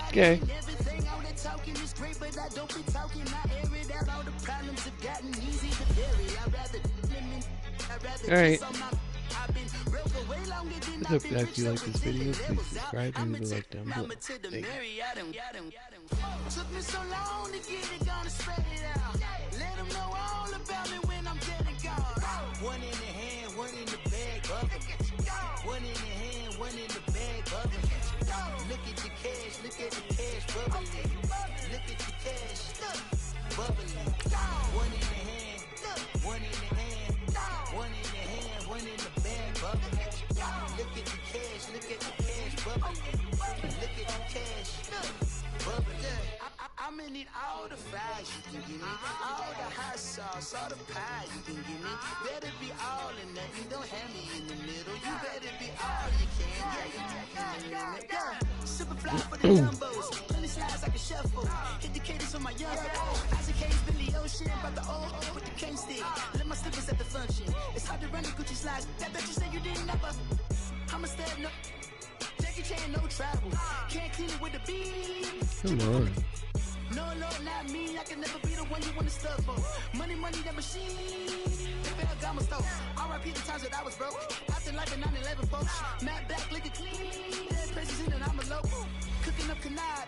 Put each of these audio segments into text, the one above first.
Okay. Alright. I hope guys you like this video. Please subscribe and leave a like down below. Thank you. Took me so long to get it, gonna spread it out. Let them know all about me when I'm dead and gone. One in the hand, one in the bag, bubbling. One in the hand, one in the bag, bubbling. Look at the cash, look at the cash, bubbling. Look at the cash, bubbling. One in the hand, one in the hand, one in the hand, one in the bag, bubbling. Look at the cash, look at the cash, bubbling. Look at the cash, bubbling. I'ma need all the fries you can give me, all the hot sauce, all the pie you can give me. Better be all in nothing, don't have me in the middle. You better be all you can. Super fly for the dumbos, plenty slides like a shuffle. Hit the cadence on my young Isaac Hayes, Billy Ocean, about the old with the cane stick. Let my slippers at the function. It's hard to run the Gucci slides. That bet you say you didn't never. I'ma step no. Jackie Chan, no travel. Can't clean it with the beat. Come on. No, Lord, not me. I can never be the one you want to stuff for. Money, money, that machine. Ferragamo stove. R.I.P. the times that I was broke. After life in 9/11, folks. Matte black, liquor clean. Dead presses in and I'm a local. Cooking up canard.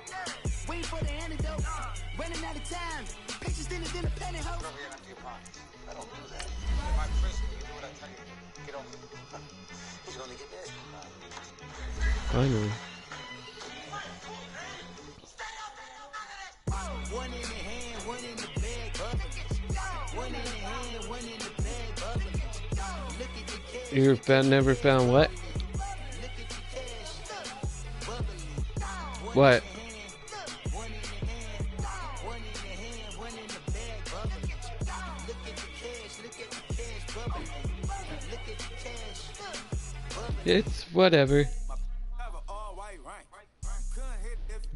Waiting for the antidote. Running out of time. Patience thinner than a penny hoe. I don't do that. In my prison, you do what I tell you. Get on. He's gonna get dead. Finally. One in the hand, one in the bag, bubbling. One in the hand, one in the bag, bubbling. Look at the cash. You never found what? Look at the cash. Bubbling. What? One in the hand, one in the hand, one in the bag, bubbling. Look at the cash, look at the cash, bubbling. Look at the cash. Bubbling. It's whatever.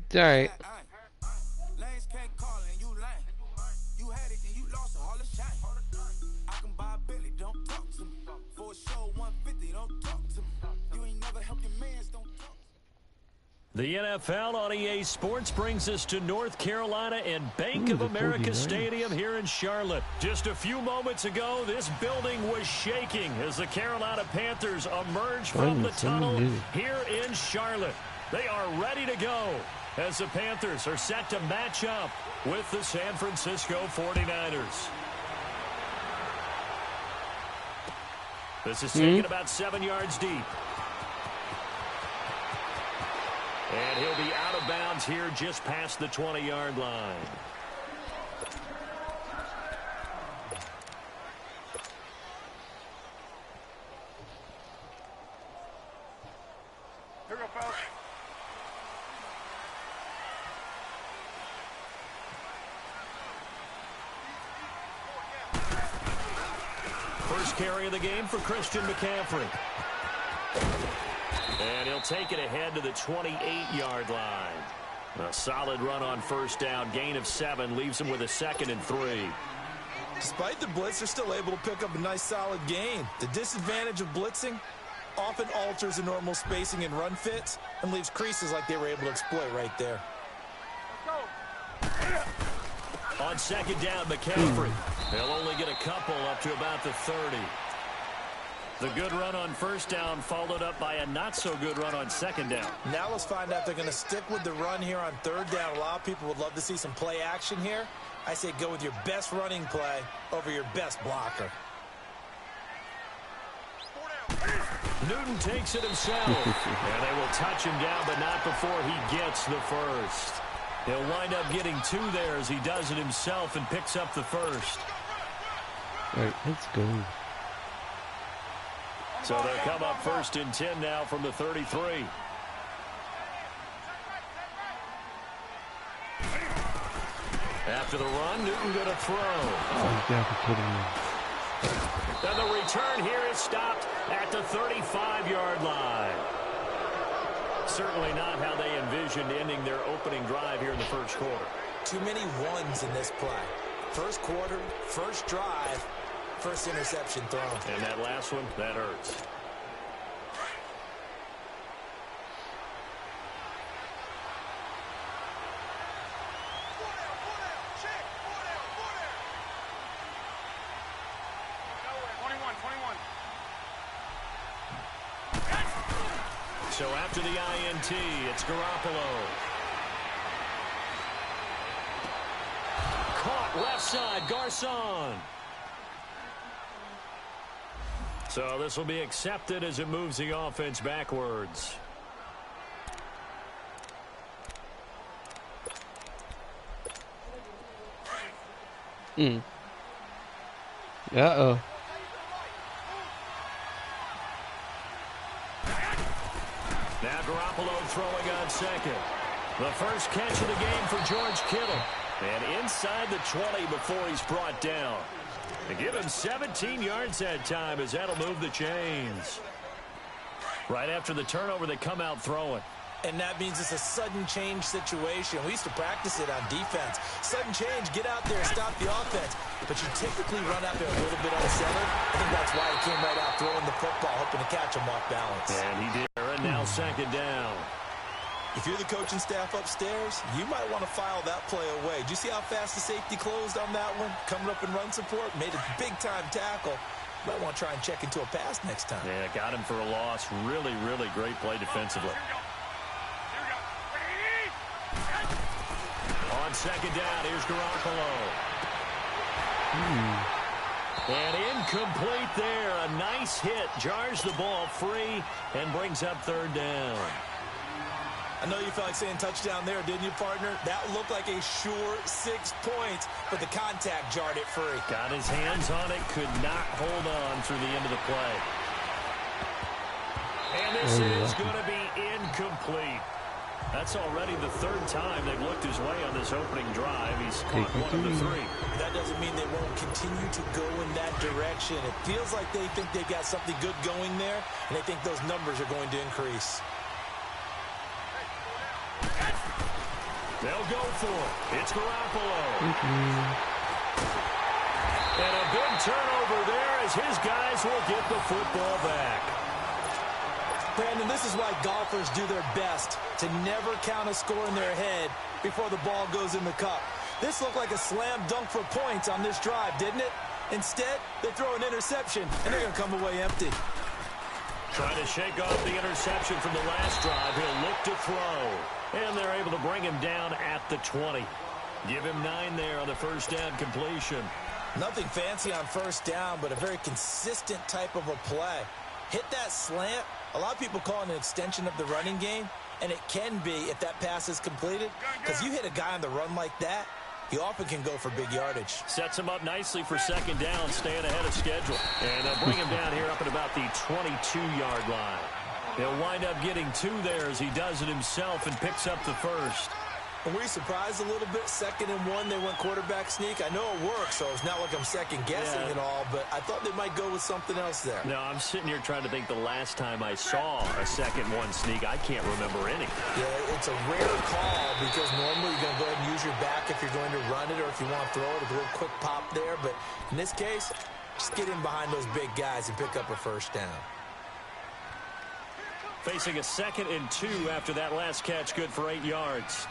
It's alright. The NFL on EA Sports brings us to North Carolina and Bank of America Stadium here in Charlotte. Just a few moments ago, this building was shaking as the Carolina Panthers emerge from the tunnel here in Charlotte. They are ready to go as the Panthers are set to match up with the San Francisco 49ers. This is taken about 7 yards deep. And he'll be out of bounds here just past the 20-yard line. Here we go, fellas. First carry of the game for Christian McCaffrey. And he'll take it ahead to the 28-yard line. A solid run on first down. Gain of 7 leaves him with a 2nd and 3. Despite the blitz, they're still able to pick up a nice solid gain. The disadvantage of blitzing often alters the normal spacing and run fits and leaves creases like they were able to exploit right there. On second down, McCaffrey. They'll only get a couple up to about the 30. The good run on first down followed up by a not-so-good run on second down. Now let's find out if they're going to stick with the run here on third down. A lot of people would love to see some play action here. I say go with your best running play over your best blocker. Newton takes it himself. And they will touch him down, but not before he gets the first. He'll wind up getting 2 there as he does it himself and picks up the first. All right, let's go. So they'll come up first and 10 now from the 33. After the run, Newton going to throw. Oh, you got to put him in. And the return here is stopped at the 35-yard line. Certainly not how they envisioned ending their opening drive here in the first quarter. Too many ones in this play. First quarter, first drive, first interception thrown. And that last one, that hurts. So after the INT, it's Garoppolo. Caught left side, Garcon. So this will be accepted as it moves the offense backwards. Uh-oh. Now Garoppolo throwing on second. The first catch of the game for George Kittle. And inside the 20 before he's brought down. They give him 17 yards that time as that'll move the chains. Right after the turnover, they come out throwing. And that means it's a sudden change situation. We used to practice it on defense. Sudden change, get out there, stop the offense. But you typically run out there a little bit unsettled. I think that's why he came right out throwing the football, hoping to catch him off balance. And he did. And now second down. If you're the coaching staff upstairs, you might want to file that play away. Did you see how fast the safety closed on that one? Coming up in run support, made a big-time tackle. Might want to try and check into a pass next time. Yeah, got him for a loss. Really, really great play defensively. On second down, here's Garoppolo. And incomplete there. A nice hit. Jars the ball free and brings up third down. I know you felt like saying touchdown there, didn't you, partner? That looked like a sure 6 points, but the contact jarred it free. Got his hands on it, could not hold on through the end of the play. And this is going to be incomplete. That's already the third time they've looked his way on this opening drive. He's caught one of the three. That doesn't mean they won't continue to go in that direction. It feels like they think they've got something good going there, and they think those numbers are going to increase. They'll go for it. It's Garoppolo. And a big turnover there as his guys will get the football back. Brandon, this is why golfers do their best to never count a score in their head before the ball goes in the cup. This looked like a slam dunk for points on this drive, didn't it? Instead, they throw an interception, and they're going to come away empty. Trying to shake off the interception from the last drive. He'll look to throw. And they're able to bring him down at the 20. Give him 9 there on the first down completion. Nothing fancy on first down, but a very consistent type of a play. Hit that slant. A lot of people call it an extension of the running game, and it can be if that pass is completed, because you hit a guy on the run like that, he often can go for big yardage. Sets him up nicely for second down, staying ahead of schedule. And they'll bring him down here up at about the 22-yard line. He'll wind up getting 2 there as he does it himself and picks up the first. And were you surprised a little bit? 2nd and 1, they went quarterback sneak. I know it works, so it's not like I'm second-guessing it all, but I thought they might go with something else there. No, I'm sitting here trying to think the last time I saw a 2nd-1 sneak. I can't remember any. Yeah, it's a rare call because normally you're going to go ahead and use your back if you're going to run it or if you want to throw it, a little quick pop there. But in this case, just get in behind those big guys and pick up a first down. Facing a 2nd and 2 after that last catch, good for 8 yards.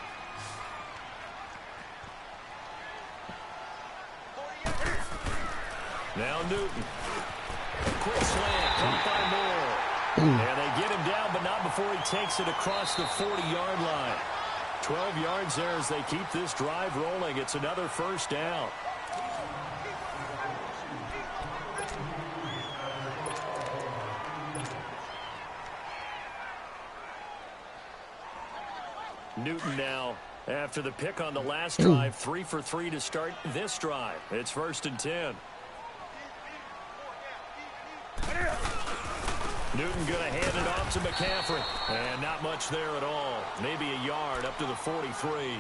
Now Newton. Quick slant, caught by Moore. And they get him down, but not before he takes it across the 40-yard line. 12 yards there as they keep this drive rolling. It's another first down. Newton now, after the pick on the last drive, 3 for 3 to start this drive. It's 1st and 10. Newton going to hand it off to McCaffrey. And not much there at all. Maybe a yard up to the 43.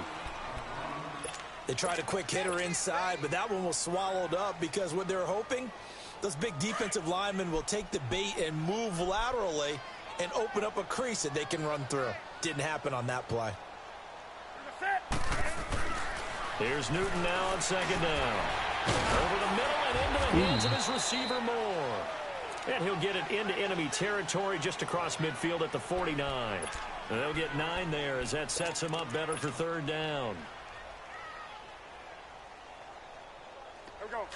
They tried a quick hitter inside, but that one was swallowed up because what they're hoping, those big defensive linemen will take the bait and move laterally and open up a crease that they can run through. Didn't happen on that play. Here's Newton now on 2nd down. Over the middle and into the hands of his receiver Moore. And he'll get it into enemy territory just across midfield at the 49. And they'll get 9 there as that sets him up better for 3rd down.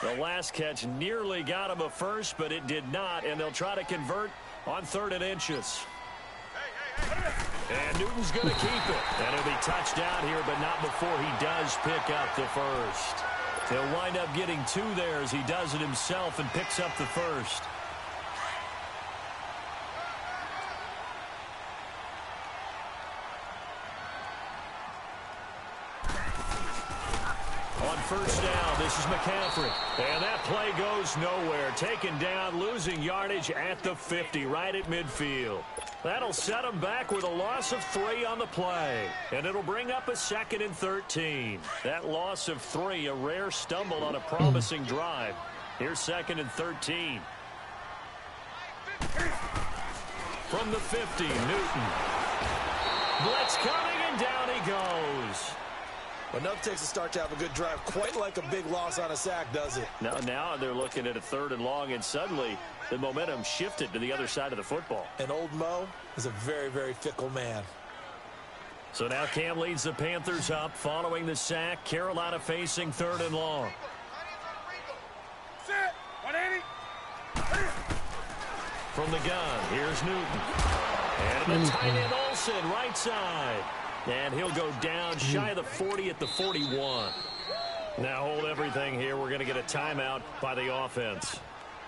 The last catch nearly got him a first, but it did not, and they'll try to convert on 3rd and inches. And Newton's going to keep it. And it'll be touchdown here, but not before he does pick up the first. He'll wind up getting 2 there as he does it himself and picks up the first. On first down, this is McCaffrey. And that play goes nowhere. Taken down, losing yardage at the 50, right at midfield. That'll set him back with a loss of 3 on the play. And it'll bring up a 2nd and 13. That loss of 3, a rare stumble on a promising drive. Here's 2nd and 13. From the 50, Newton. Blitz coming, and down he goes. Enough takes a start to have a good drive, quite like a big loss on a sack, does it? Now they're looking at a 3rd and long, and suddenly the momentum shifted to the other side of the football. And old Mo is a very, very fickle man. So now Cam leads the Panthers up following the sack. Carolina facing 3rd and long. From the gun, here's Newton. And the tight end Olsen, right side. And he'll go down shy of the 40 at the 41. Now hold everything here. We're going to get a timeout by the offense.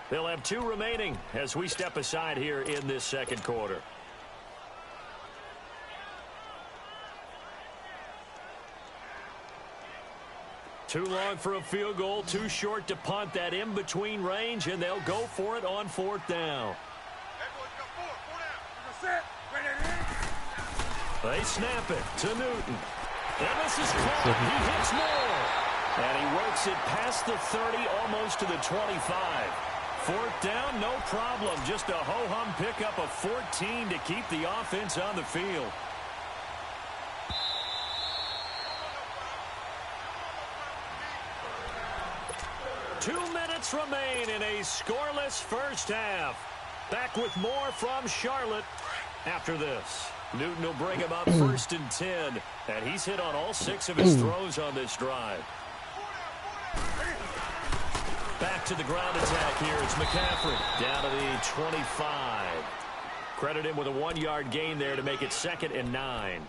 They'll have 2 remaining as we step aside here in this 2nd quarter. Too long for a field goal, too short to punt. That in-between range, and they'll go for it on 4th down. They snap it to Newton. And this is caught. He hits more. And he works it past the 30, almost to the 25. 4th down, no problem. Just a ho-hum pickup of 14 to keep the offense on the field. Two minutes remain in a scoreless first half. Back with more from Charlotte after this. Newton will bring him up 1st and 10, and he's hit on all 6 of his throws on this drive. Back to the ground attack here. It's McCaffrey down to the 25. Credit him with a 1-yard gain there to make it 2nd and 9.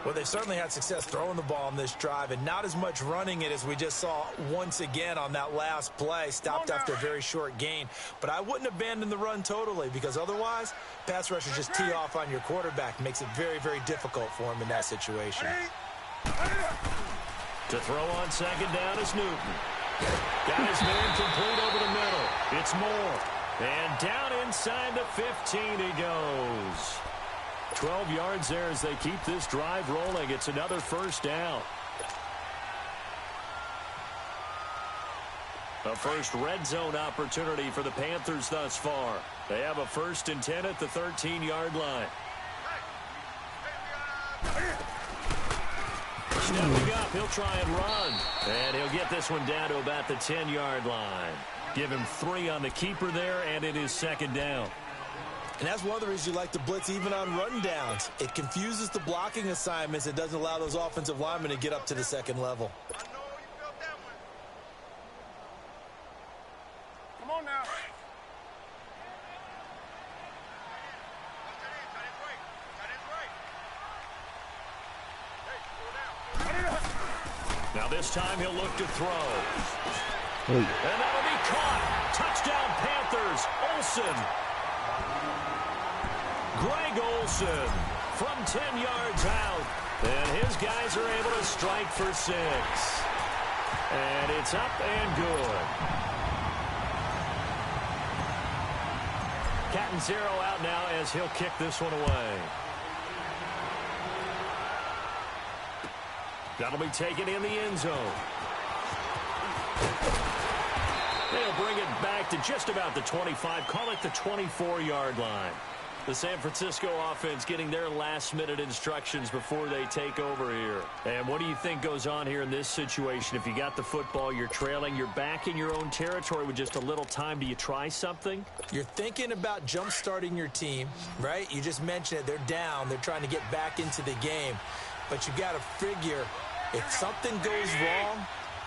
Well, they certainly had success throwing the ball on this drive and not as much running it as we just saw once again on that last play. Stopped after a very short gain. But I wouldn't abandon the run totally, because otherwise pass rushers just tee off on your quarterback. Makes it very, very difficult for him in that situation. To throw on 2nd down is Newton. Got his man complete over the middle. It's Moore. And down inside the 15 he goes. 12 yards there as they keep this drive rolling. It's another 1st down. A first red zone opportunity for the Panthers thus far. They have a 1st and 10 at the 13-yard line. Stepping up, he'll try and run. And he'll get this one down to about the 10-yard line. Give him 3 on the keeper there, and it is 2nd down. And that's one of the reasons you like to blitz even on run downs. It confuses the blocking assignments. It doesn't allow those offensive linemen to get up to the 2nd level. Come on now. Now this time he'll look to throw. And that'll be caught. Touchdown Panthers. Olsen. Greg Olsen from 10 yards out. And his guys are able to strike for 6. And it's up and good. Catanzaro out now as he'll kick this one away. That'll be taken in the end zone. They'll bring it back to just about the 25. Call it the 24-yard line. The San Francisco offense getting their last-minute instructions before they take over here. And what do you think goes on here in this situation? If you got the football, you're trailing, you're back in your own territory with just a little time. Do you try something? You're thinking about jump-starting your team, right? You just mentioned it. They're down. They're trying to get back into the game. But you got to figure, if something goes wrong,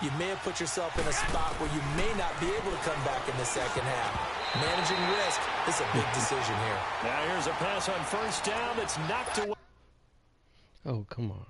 you may have put yourself in a spot where you may not be able to come back in the second half. Managing risk is a big decision here. Now here's a pass on first down that's knocked away. Oh, come on.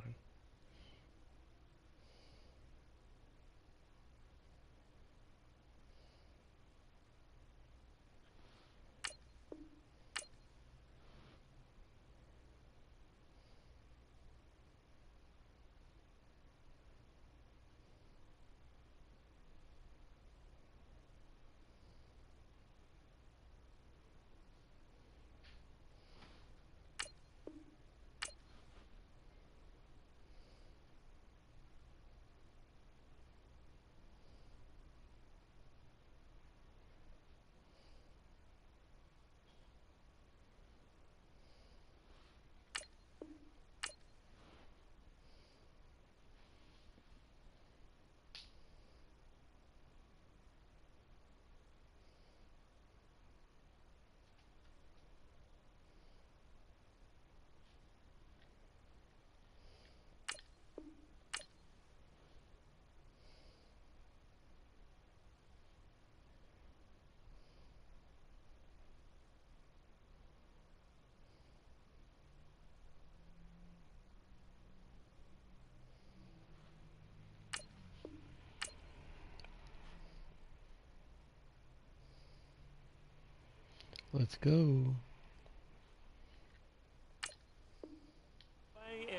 Let's go.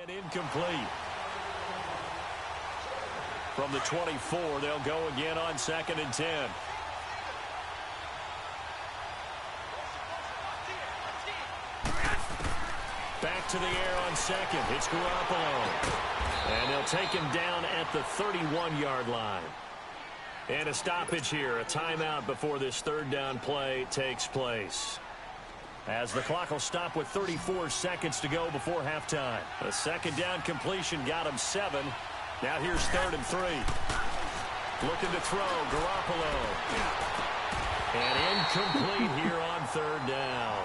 And incomplete. From the 24, they'll go again on 2nd and 10. Back to the air on 2nd. It's Garoppolo. And they'll take him down at the 31-yard line. And a stoppage here, a timeout before this 3rd down play takes place. As the clock will stop with 34 seconds to go before halftime. A 2nd down completion got him 7. Now here's 3rd and 3. Looking to throw, Garoppolo. And incomplete here on 3rd down.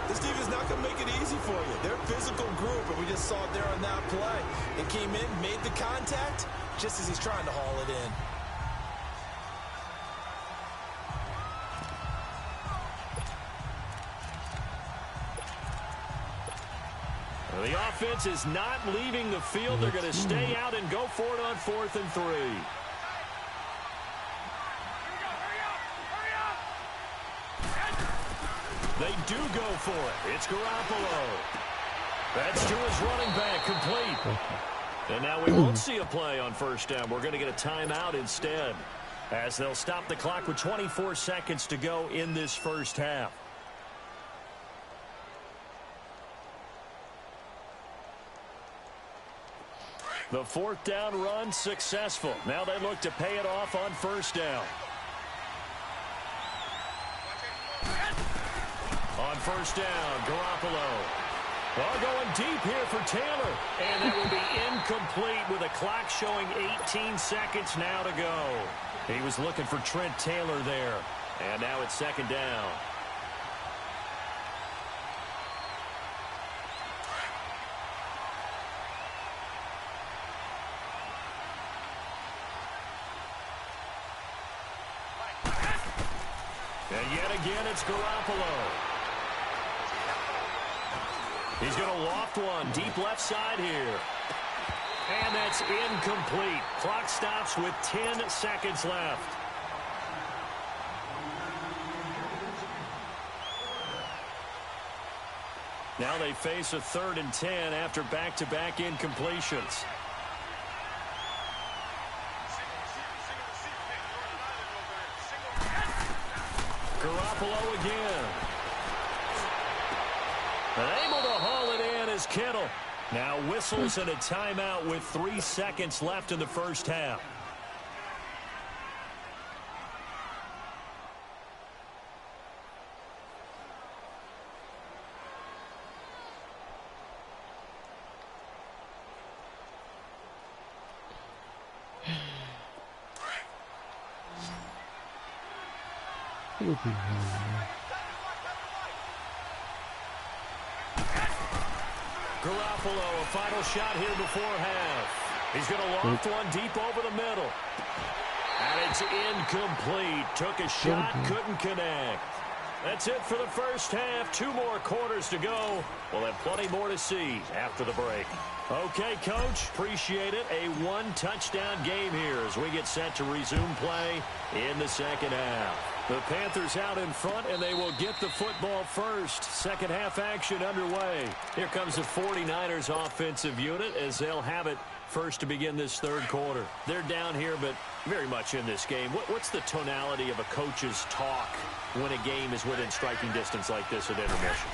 This team is not going to make it easy for you. They're a physical group, and we just saw it there on that play. It came in, made the contact, just as he's trying to haul it in. The offense is not leaving the field. They're going to stay out and go for it on 4th and 3. They do go for it. It's Garoppolo. That's to his running back, complete. And now we won't see a play on 1st down. We're going to get a timeout instead, as they'll stop the clock with 24 seconds to go in this 1st half. The 4th down run successful. Now they look to pay it off on 1st down. On 1st down, Garoppolo. Well, going deep here for Taylor. And that will be incomplete with a clock showing 18 seconds now to go. He was looking for Trent Taylor there. And now it's 2nd down. And yet again, it's Garoppolo. He's going to loft one deep left side here. And that's incomplete. Clock stops with 10 seconds left. Now they face a 3rd and 10 after back-to-back incompletions. Garoppolo again. And able to haul it in is Kittle. Now whistles and a timeout with 3 seconds left in the 1st half. It'll be fine. Garoppolo, a final shot here before half. He's going to loft one deep over the middle. And it's incomplete. Took a shot, couldn't connect. That's it for the first half. 2 more quarters to go. We'll have plenty more to see after the break. Okay, Coach, appreciate it. A 1-touchdown game here as we get set to resume play in the second half. The Panthers out in front, and they will get the football first. Second half action underway. Here comes the 49ers offensive unit as they'll have it first to begin this third quarter. They're down here, but very much in this game. What's the tonality of a coach's talk when a game is within striking distance like this at intermission?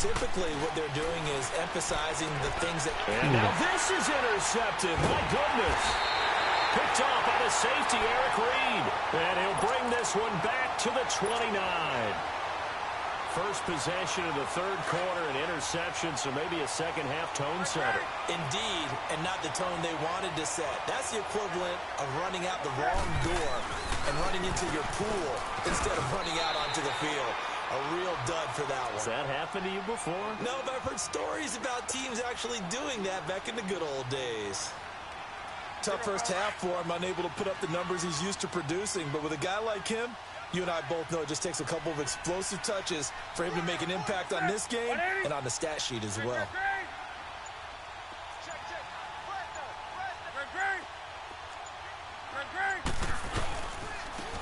Typically, what they're doing is emphasizing the things that... And now this is intercepted. My goodness. Picked off by the safety, Eric Reed. And he'll bring this one back to the 29. First possession of the third quarter, an interception, so maybe a second-half tone setter. Indeed, and not the tone they wanted to set. That's the equivalent of running out the wrong door and running into your pool instead of running out onto the field. A real dud for that one. Has that happened to you before? No, but I've heard stories about teams actually doing that back in the good old days. Tough first half for him, unable to put up the numbers he's used to producing. But with a guy like him, you and I both know it just takes a couple of explosive touches for him to make an impact on this game and on the stat sheet as well.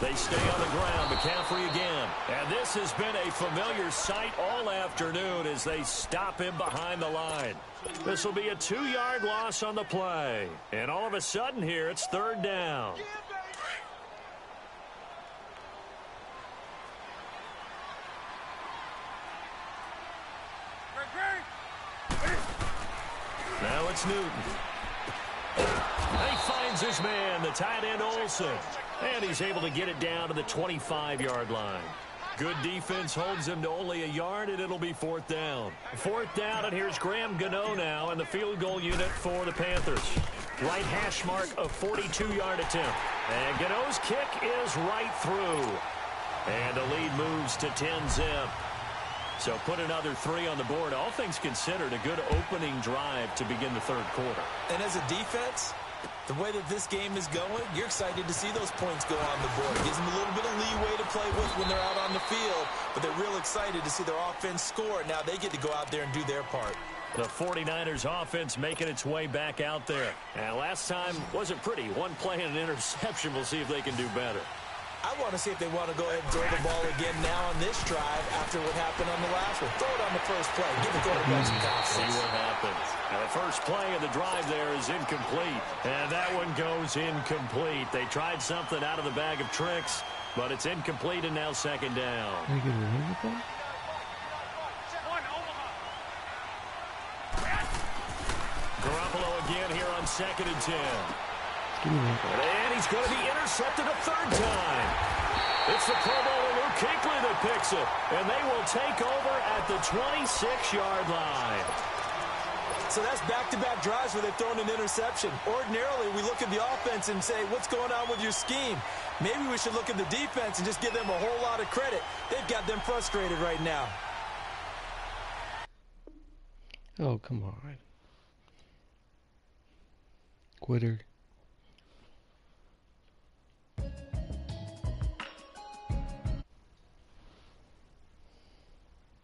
They stay on the ground. McCaffrey again. And this has been a familiar sight all afternoon as they stop him behind the line. This will be a 2-yard loss on the play. And all of a sudden here, it's third down. Now it's Newton. And he finds his man, the tight end Olsen. And he's able to get it down to the 25-yard line. Good defense holds him to only a yard, and it'll be fourth down. Fourth down, and here's Graham Gano now in the field goal unit for the Panthers. Right hash mark of 42-yard attempt. And Gano's kick is right through. And the lead moves to 10-zip. So put another 3 on the board. All things considered, a good opening drive to begin the third quarter. And as a defense, the way that this game is going, you're excited to see those points go on the board. It gives them a little bit of leeway to play with when they're out on the field, but they're real excited to see their offense score. Now they get to go out there and do their part. The 49ers offense making its way back out there. And last time wasn't pretty. One play and an interception. We'll see if they can do better. I want to see if they want to go ahead and throw the ball again now on this drive after what happened on the last one. Throw it on the first play. Give the quarterback some confidence. See what happens. Now the first play of the drive there is incomplete. And that one goes incomplete. They tried something out of the bag of tricks, but it's incomplete and now second down. Garoppolo again here on 2nd and 10. And he's going to be intercepted a third time. It's the Pro Bowler Luke Kuechly that picks it. And they will take over at the 26-yard line. So that's back-to-back drives where they've thrown an interception. Ordinarily, we look at the offense and say, what's going on with your scheme? Maybe we should look at the defense and just give them a whole lot of credit. They've got them frustrated right now. Oh, come on. Quitter.